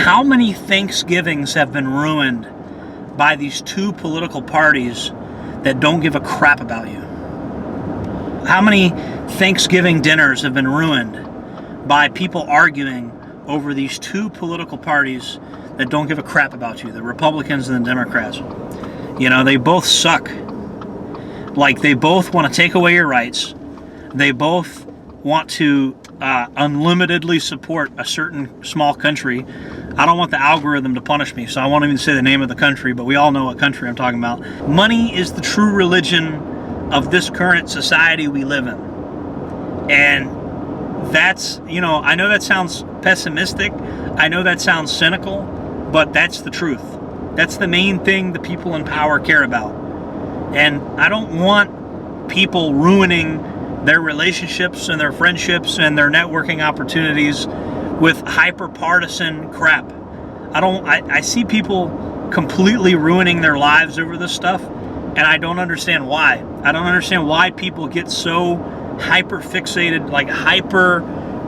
How many Thanksgivings have been ruined by these two political parties that don't give a crap about you? How many Thanksgiving dinners have been ruined by people arguing over these two political parties that don't give a crap about you, the Republicans and the Democrats? You know, they both suck. Like, they both want to take away your rights. They both want to unlimitedly support a certain small country. I don't want the algorithm to punish me, so I won't even say the name of the country, but we all know what country I'm talking about. Money is the true religion of this current society we live in. And that's, you know, I know that sounds pessimistic. I know that sounds cynical, but that's the truth. That's the main thing the people in power care about. And I don't want people ruining their relationships and their friendships and their networking opportunities with hyper-partisan crap. I see people completely ruining their lives over this stuff, and I don't understand why. I don't understand why people get so hyper-fixated,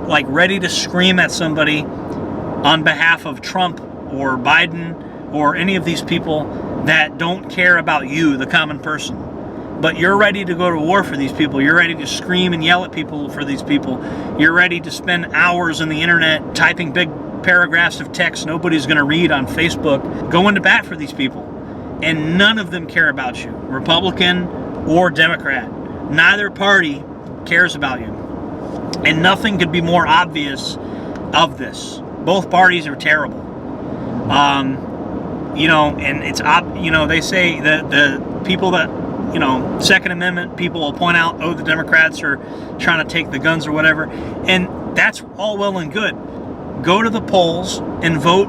like ready to scream at somebody on behalf of Trump or Biden or any of these people that don't care about you, the common person. But you're ready to go to war for these people. You're ready to scream and yell at people for these people. You're ready to spend hours on the internet typing big paragraphs of text nobody's going to read on Facebook, going to bat for these people. And none of them care about you, Republican or Democrat. Neither party cares about you. And nothing could be more obvious of this. Both parties are terrible. You know, and it's, you know, they say that the people that, you know, Second Amendment people will point out, oh, the Democrats are trying to take the guns or whatever. And that's all well and good. Go to the polls and vote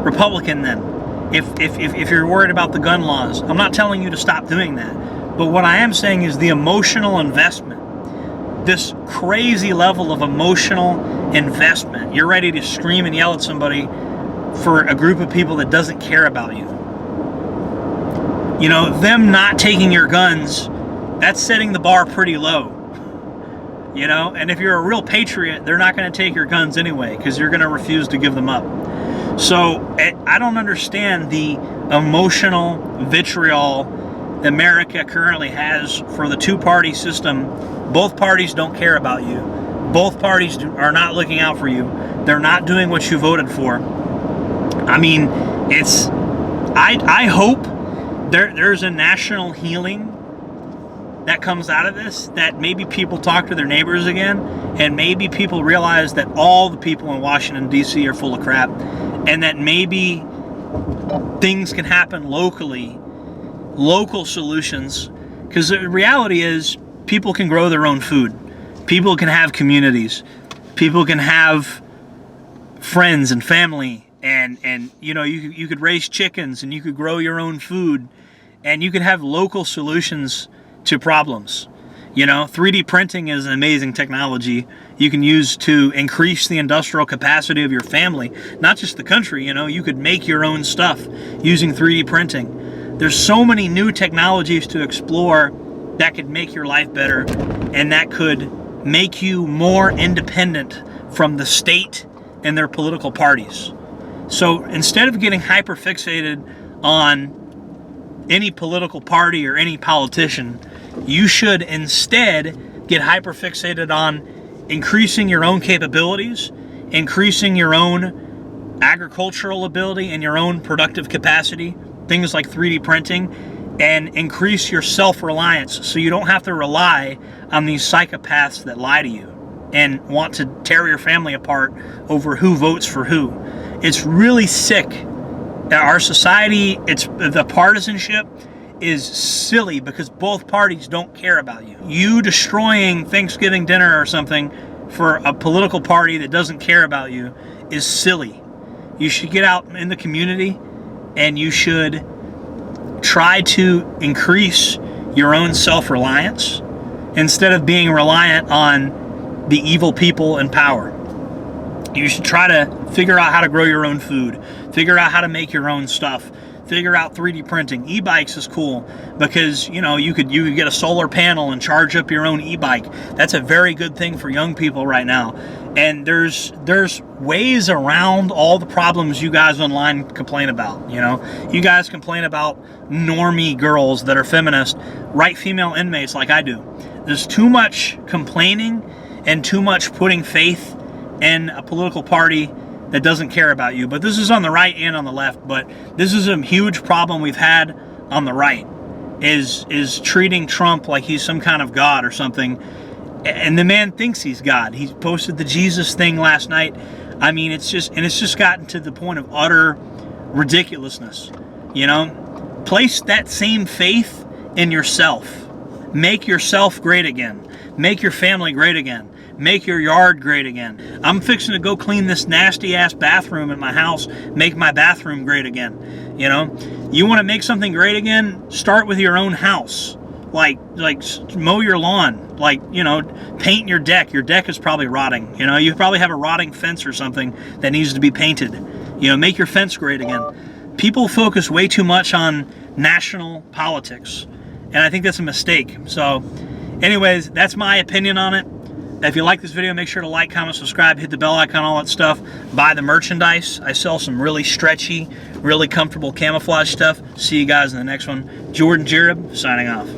Republican then. If you're worried about the gun laws. I'm not telling you to stop doing that. But what I am saying is the emotional investment, this crazy level of emotional investment. You're ready to scream and yell at somebody for a group of people that doesn't care about you. You know, them not taking your guns, that's setting the bar pretty low. You know, and if you're a real patriot, they're not going to take your guns anyway because you're going to refuse to give them up. So I don't understand the emotional vitriol America currently has for the two-party system. Both parties don't care about you. Both parties are not looking out for you. They're not doing what you voted for. I mean, it's, I hope there's a national healing that comes out of this, that maybe people talk to their neighbors again, and maybe people realize that all the people in Washington, D.C. are full of crap, and that maybe things can happen locally, local solutions, because the reality is people can grow their own food. People can have communities. People can have friends and family, and you know, you could raise chickens and you could grow your own food, and you could have local solutions to problems. You know, 3D printing is an amazing technology you can use to increase the industrial capacity of your family, not just the country. You know, you could make your own stuff using 3D printing. There's so many new technologies to explore that could make your life better, and that could make you more independent from the state and their political parties. So instead of getting hyper fixated on any political party or any politician, you should instead get hyper fixated on increasing your own capabilities, increasing your own agricultural ability and your own productive capacity, things like 3D printing, and increase your self-reliance so you don't have to rely on these psychopaths that lie to you and want to tear your family apart over who votes for who. It's really sick. Our society, the partisanship is silly because both parties don't care about you. You destroying Thanksgiving dinner or something for a political party that doesn't care about you is silly. You should get out in the community and you should try to increase your own self-reliance instead of being reliant on the evil people in power. You should try to figure out how to grow your own food, figure out how to make your own stuff, figure out 3D printing. E-bikes is cool because, you know, you could get a solar panel and charge up your own e-bike. That's a very good thing for young people right now. And there's ways around all the problems you guys online complain about. You know, you guys complain about normie girls that are feminist, write female inmates like I do. There's too much complaining and too much putting faith in a political party that doesn't care about you. But this is on the right and on the left. But this is a huge problem we've had on the right, is treating Trump like he's some kind of god or something. And the man thinks he's God. He posted the Jesus thing last night. I mean, it's just gotten to the point of utter ridiculousness. You know, place that same faith in yourself. Make yourself great again. Make your family great again. Make your yard great again. I'm fixing to go clean this nasty ass bathroom in my house. Make my bathroom great again. You know, you want to make something great again? Start with your own house. Like mow your lawn, like, you know, paint your deck. Your deck is probably rotting. You know, you probably have a rotting fence or something that needs to be painted. You know, make your fence great again. People focus way too much on national politics, and I think that's a mistake. So anyways, that's my opinion on it. If you like this video, make sure to like, comment, subscribe, hit the bell icon, all that stuff. Buy the merchandise. I sell some really stretchy, really comfortable camouflage stuff. See you guys in the next one. Jordan Jareb, signing off.